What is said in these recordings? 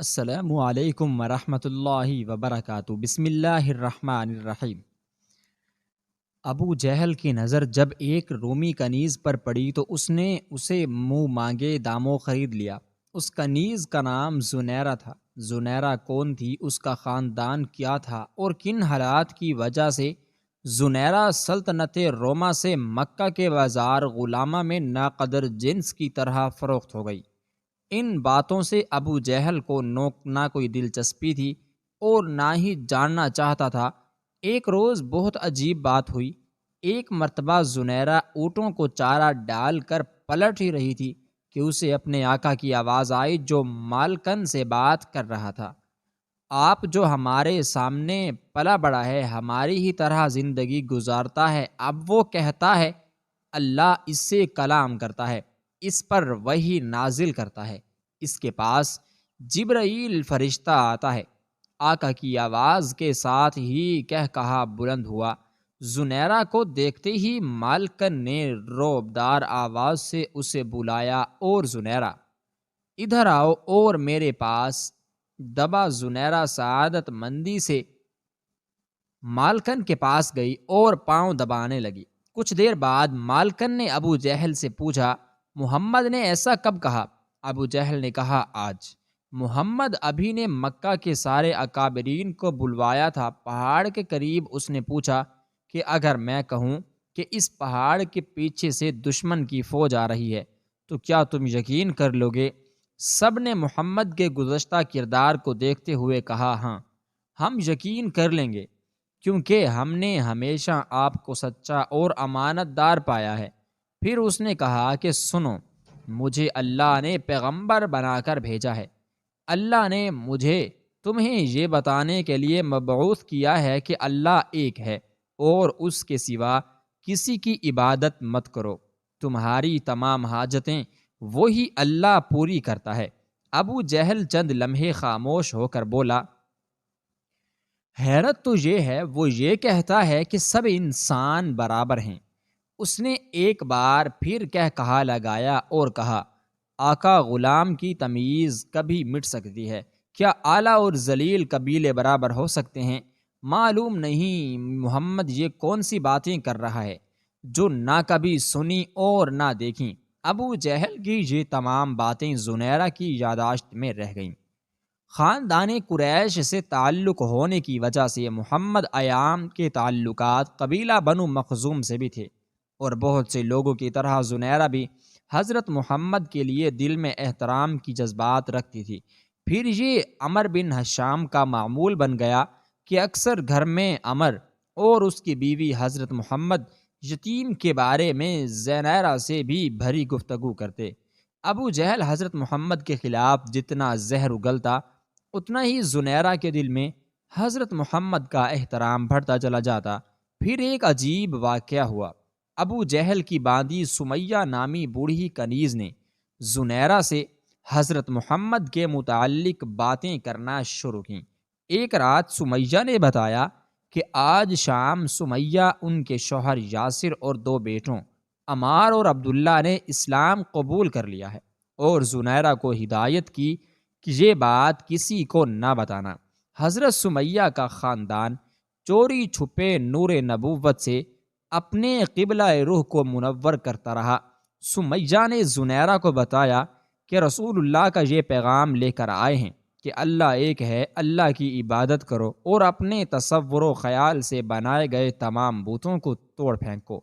السلام علیکم ورحمۃ اللہ وبرکاتہ۔ بسم اللہ الرحمن الرحیم۔ ابو جہل کی نظر جب ایک رومی کنیز پر پڑی تو اس نے اسے منہ مانگے داموں خرید لیا۔ اس کنیز کا نام زنیرہ تھا۔ زنیرہ کون تھی، اس کا خاندان کیا تھا اور کن حالات کی وجہ سے زنیرہ سلطنت روما سے مکہ کے بازار غلامہ میں ناقدر جنس کی طرح فروخت ہو گئی۔ ان باتوں سے ابو جہل کو نہ کوئی دلچسپی تھی اور نہ ہی جاننا چاہتا تھا۔ ایک روز بہت عجیب بات ہوئی۔ ایک مرتبہ زنیرہ اونٹوں کو چارہ ڈال کر پلٹ ہی رہی تھی کہ اسے اپنے آقا کی آواز آئی جو مالکن سے بات کر رہا تھا۔ آپ جو ہمارے سامنے پلا بڑا ہے، ہماری ہی طرح زندگی گزارتا ہے، اب وہ کہتا ہے اللہ اس سے کلام کرتا ہے، اس پر وحی نازل کرتا ہے، اس کے پاس جبرائیل فرشتہ آتا ہے۔ آقا کی آواز کے ساتھ ہی کہا بلند ہوا۔ زنیرہ کو دیکھتے ہی مالکن نے روبدار آواز سے اسے بلایا اور زنیرہ ادھر آؤ اور میرے پاس دبا۔ زنیرہ سعادت مندی سے مالکن کے پاس گئی اور پاؤں دبانے لگی۔ کچھ دیر بعد مالکن نے ابو جہل سے پوچھا محمد نے ایسا کب کہا؟ ابو جہل نے کہا آج۔ محمد ابھی نے مکہ کے سارے اکابرین کو بلوایا تھا۔ پہاڑ کے قریب اس نے پوچھا کہ اگر میں کہوں کہ اس پہاڑ کے پیچھے سے دشمن کی فوج آ رہی ہے تو کیا تم یقین کر لو گے؟ سب نے محمد کے گزشتہ کردار کو دیکھتے ہوئے کہا ہاں، ہم یقین کر لیں گے، کیونکہ ہم نے ہمیشہ آپ کو سچا اور امانت دار پایا ہے۔ پھر اس نے کہا کہ سنو، مجھے اللہ نے پیغمبر بنا کر بھیجا ہے۔ اللہ نے مجھے تمہیں یہ بتانے کے لیے مبعوث کیا ہے کہ اللہ ایک ہے اور اس کے سوا کسی کی عبادت مت کرو۔ تمہاری تمام حاجتیں وہی اللہ پوری کرتا ہے۔ ابو جہل چند لمحے خاموش ہو کر بولا حیرت تو یہ ہے، وہ یہ کہتا ہے کہ سب انسان برابر ہیں۔ اس نے ایک بار پھر کہا لگایا اور کہا آقا غلام کی تمیز کبھی مٹ سکتی ہے؟ کیا اعلیٰ اور ذلیل قبیلے برابر ہو سکتے ہیں؟ معلوم نہیں محمد یہ کون سی باتیں کر رہا ہے جو نہ کبھی سنی اور نہ دیکھیں۔ ابو جہل کی یہ تمام باتیں زنیرہ کی یادداشت میں رہ گئیں۔ خاندان قریش سے تعلق ہونے کی وجہ سے محمد ایام کے تعلقات قبیلہ بنو مخزوم سے بھی تھے، اور بہت سے لوگوں کی طرح زنیرہ بھی حضرت محمد کے لیے دل میں احترام کی جذبات رکھتی تھی۔ پھر یہ عمر بن ہشام کا معمول بن گیا کہ اکثر گھر میں عمر اور اس کی بیوی حضرت محمد یتیم کے بارے میں زنیرہ سے بھی بھری گفتگو کرتے۔ ابو جہل حضرت محمد کے خلاف جتنا زہر اگلتا اتنا ہی زنیرہ کے دل میں حضرت محمد کا احترام بڑھتا چلا جاتا۔ پھر ایک عجیب واقعہ ہوا۔ ابو جہل کی باندی سمیہ نامی بوڑھی کنیز نے زنیرہ سے حضرت محمد کے متعلق باتیں کرنا شروع کیں۔ ایک رات سمیہ نے بتایا کہ آج شام سمیہ، ان کے شوہر یاسر اور دو بیٹوں عمار اور عبداللہ نے اسلام قبول کر لیا ہے، اور زنیرہ کو ہدایت کی کہ یہ بات کسی کو نہ بتانا۔ حضرت سمیہ کا خاندان چوری چھپے نور نبوت سے اپنے قبلہ رخ کو منور کرتا رہا۔ سمیہ نے زنیرہ کو بتایا کہ رسول اللہ کا یہ پیغام لے کر آئے ہیں کہ اللہ ایک ہے، اللہ کی عبادت کرو اور اپنے تصور و خیال سے بنائے گئے تمام بتوں کو توڑ پھینکو۔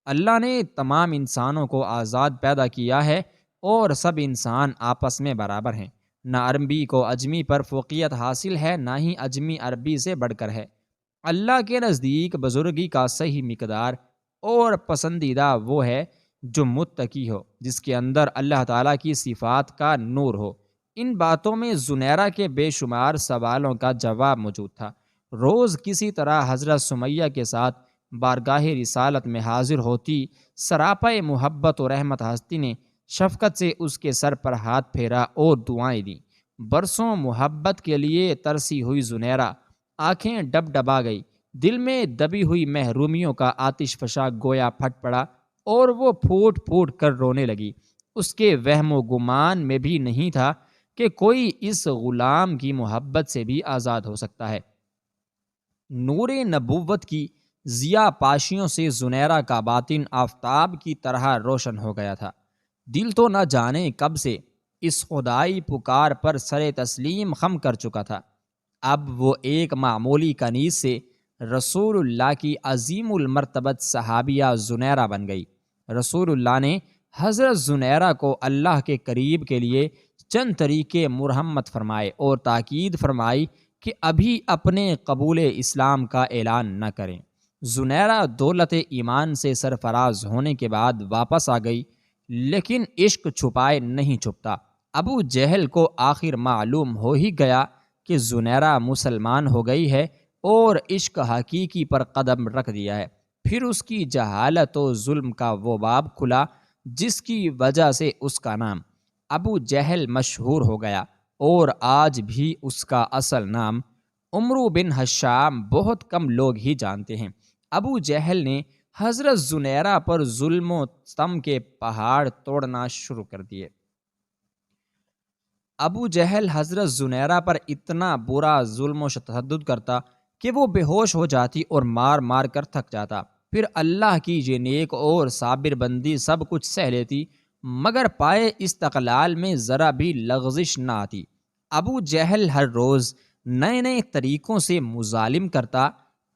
اللہ نے تمام انسانوں کو آزاد پیدا کیا ہے اور سب انسان آپس میں برابر ہیں۔ نہ عربی کو اجمی پر فوقیت حاصل ہے، نہ ہی اجمی عربی سے بڑھ کر ہے۔ اللہ کے نزدیک بزرگی کا صحیح مقدار اور پسندیدہ وہ ہے جو متقی ہو، جس کے اندر اللہ تعالیٰ کی صفات کا نور ہو۔ ان باتوں میں زنیرہ کے بے شمار سوالوں کا جواب موجود تھا۔ روز کسی طرح حضرت سمیہ کے ساتھ بارگاہ رسالت میں حاضر ہوتی، سراپا محبت و رحمت ہستی نے شفقت سے اس کے سر پر ہاتھ پھیرا اور دعائیں دیں۔ برسوں محبت کے لیے ترسی ہوئی زنیرہ آنکھیں ڈب ڈبا گئی، دل میں دبی ہوئی محرومیوں کا آتش فشاں گویا پھٹ پڑا اور وہ پھوٹ پھوٹ کر رونے لگی۔ اس کے وہم و گمان میں بھی نہیں تھا کہ کوئی اس غلام کی محبت سے بھی آزاد ہو سکتا ہے۔ نور نبوت کی ضیاء پاشیوں سے زنیرہ کا باطن آفتاب کی طرح روشن ہو گیا تھا۔ دل تو نہ جانے کب سے اس خدائی پکار پر سر تسلیم خم کر چکا تھا۔ اب وہ ایک معمولی کنیز سے رسول اللہ کی عظیم المرتبت صحابیہ زنیرہ بن گئی۔ رسول اللہ نے حضرت زنیرہ کو اللہ کے قریب کے لیے چند طریقے مرحمت فرمائے اور تاکید فرمائی کہ ابھی اپنے قبول اسلام کا اعلان نہ کریں۔ زنیرہ دولت ایمان سے سرفراز ہونے کے بعد واپس آ گئی، لیکن عشق چھپائے نہیں چھپتا۔ ابو جہل کو آخر معلوم ہو ہی گیا کہ زنیرہ مسلمان ہو گئی ہے اور عشق حقیقی پر قدم رکھ دیا ہے۔ پھر اس کی جہالت و ظلم کا وہ باب کھلا جس کی وجہ سے اس کا نام ابو جہل مشہور ہو گیا، اور آج بھی اس کا اصل نام عمرو بن ہشام بہت کم لوگ ہی جانتے ہیں۔ ابو جہل نے حضرت زنیرہ پر ظلم و ستم کے پہاڑ توڑنا شروع کر دیے۔ ابو جہل حضرت زنیرہ پر اتنا برا ظلم و تشدد کرتا کہ وہ بے ہوش ہو جاتی اور مار مار کر تھک جاتا۔ پھر اللہ کی یہ نیک اور صابر بندی سب کچھ سہ لیتی، مگر پائے استقلال میں ذرا بھی لغزش نہ آتی۔ ابو جہل ہر روز نئے نئے طریقوں سے مظالم کرتا،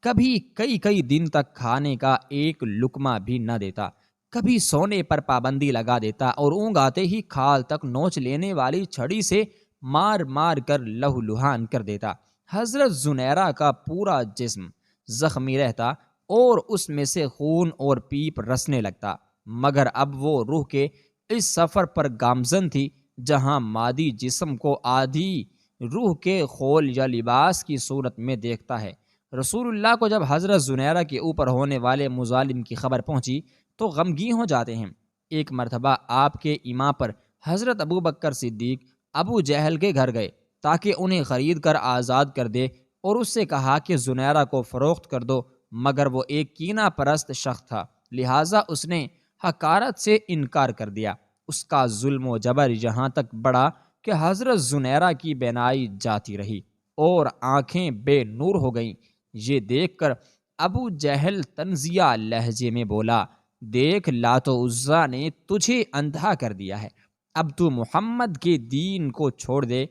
کبھی کئی دن تک کھانے کا ایک لقمہ بھی نہ دیتا، کبھی سونے پر پابندی لگا دیتا اور اونگ آتے ہی کھال تک نوچ لینے والی چھڑی سے مار مار کر لہو لہان کر دیتا۔ حضرت زنیرہ کا پورا جسم زخمی رہتا اور اس میں سے خون اور پیپ رسنے لگتا، مگر اب وہ روح کے اس سفر پر گامزن تھی جہاں مادی جسم کو آدھی روح کے خول یا لباس کی صورت میں دیکھتا ہے۔ رسول اللہ کو جب حضرت زنیرہ کے اوپر ہونے والے مظالم کی خبر پہنچی تو غمگین ہو جاتے ہیں۔ ایک مرتبہ آپ کے ایما پر حضرت ابو بکر صدیق ابو جہل کے گھر گئے تاکہ انہیں خرید کر آزاد کر دے، اور اس سے کہا کہ زنیرہ کو فروخت کر دو، مگر وہ ایک کینہ پرست شخص تھا، لہٰذا اس نے حقارت سے انکار کر دیا۔ اس کا ظلم و جبر یہاں تک بڑھا کہ حضرت زنیرہ کی بینائی جاتی رہی اور آنکھیں بے نور ہو گئیں۔ یہ دیکھ کر ابو جہل طنزیہ لہجے میں بولا، دیکھ لات و عزیٰ نے تجھے اندھا کر دیا ہے، اب تو محمد کے دین کو چھوڑ دے۔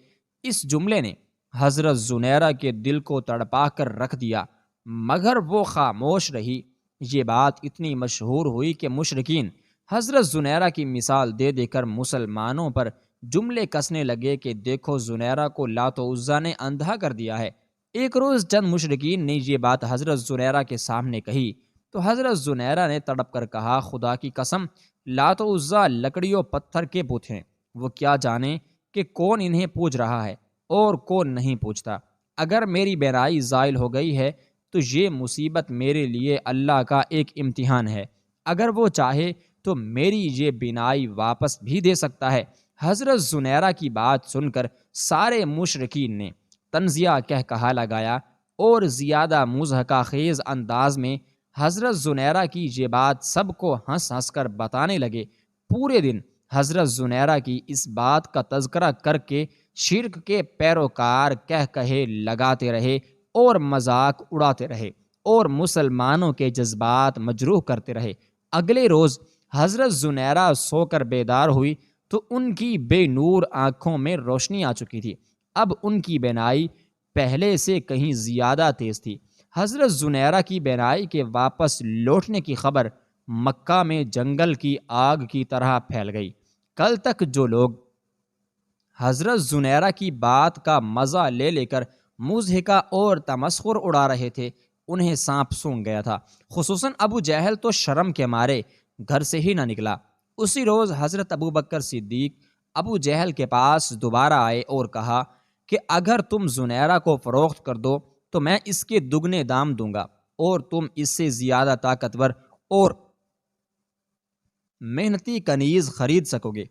اس جملے نے حضرت زنیرہ کے دل کو تڑپا کر رکھ دیا، مگر وہ خاموش رہی۔ یہ بات اتنی مشہور ہوئی کہ مشرکین حضرت زنیرہ کی مثال دے دے کر مسلمانوں پر جملے کسنے لگے کہ دیکھو زنیرہ کو لات و عزیٰ نے اندھا کر دیا ہے۔ ایک روز چند مشرکین نے یہ بات حضرت زنیرہ کے سامنے کہی تو حضرت زنیرہ نے تڑپ کر کہا، خدا کی قسم، لات و عزیٰ لکڑی و پتھر کے بت ہیں، وہ کیا جانے کہ کون انہیں پوج رہا ہے اور کون نہیں پوجتا۔ اگر میری بینائی زائل ہو گئی ہے تو یہ مصیبت میرے لیے اللہ کا ایک امتحان ہے، اگر وہ چاہے تو میری یہ بینائی واپس بھی دے سکتا ہے۔ حضرت زنیرہ کی بات سن کر سارے مشرکین نے طنزیہ کہا لگایا اور زیادہ مضحکہ خیز انداز میں حضرت زنیرہ کی یہ بات سب کو ہنس ہنس کر بتانے لگے۔ پورے دن حضرت زنیرہ کی اس بات کا تذکرہ کر کے شرک کے پیروکار کہے لگاتے رہے اور مذاق اڑاتے رہے اور مسلمانوں کے جذبات مجروح کرتے رہے۔ اگلے روز حضرت زنیرہ سو کر بیدار ہوئی تو ان کی بے نور آنکھوں میں روشنی آ چکی تھی۔ اب ان کی بینائی پہلے سے کہیں زیادہ تیز تھی۔ حضرت زنیرہ کی بینائی کے واپس لوٹنے کی خبر مکہ میں جنگل کی آگ کی طرح پھیل گئی۔ کل تک جو لوگ حضرت زنیرہ کی بات کا مزہ لے لے کر مضحکہ اور تمسخر اڑا رہے تھے، انہیں سانپ سونگھ گیا تھا۔ خصوصاً ابو جہل تو شرم کے مارے گھر سے ہی نہ نکلا۔ اسی روز حضرت ابو بکر صدیق ابو جہل کے پاس دوبارہ آئے اور کہا کہ اگر تم زنیرہ کو فروخت کر دو تو میں اس کے دگنے دام دوں گا اور تم اس سے زیادہ طاقتور اور محنتی کنیز خرید سکو گے۔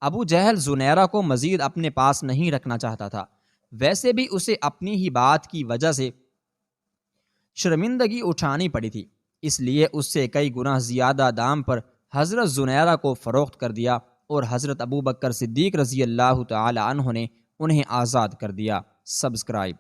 ابو جہل زنیرہ کو مزید اپنے پاس نہیں رکھنا چاہتا تھا، ویسے بھی اسے اپنی ہی بات کی وجہ سے شرمندگی اٹھانی پڑی تھی، اس لیے اس سے کئی گنا زیادہ دام پر حضرت زنیرہ کو فروخت کر دیا، اور حضرت ابو بکر صدیق رضی اللہ تعالی عنہ نے انہیں آزاد کر دیا۔ سبسکرائب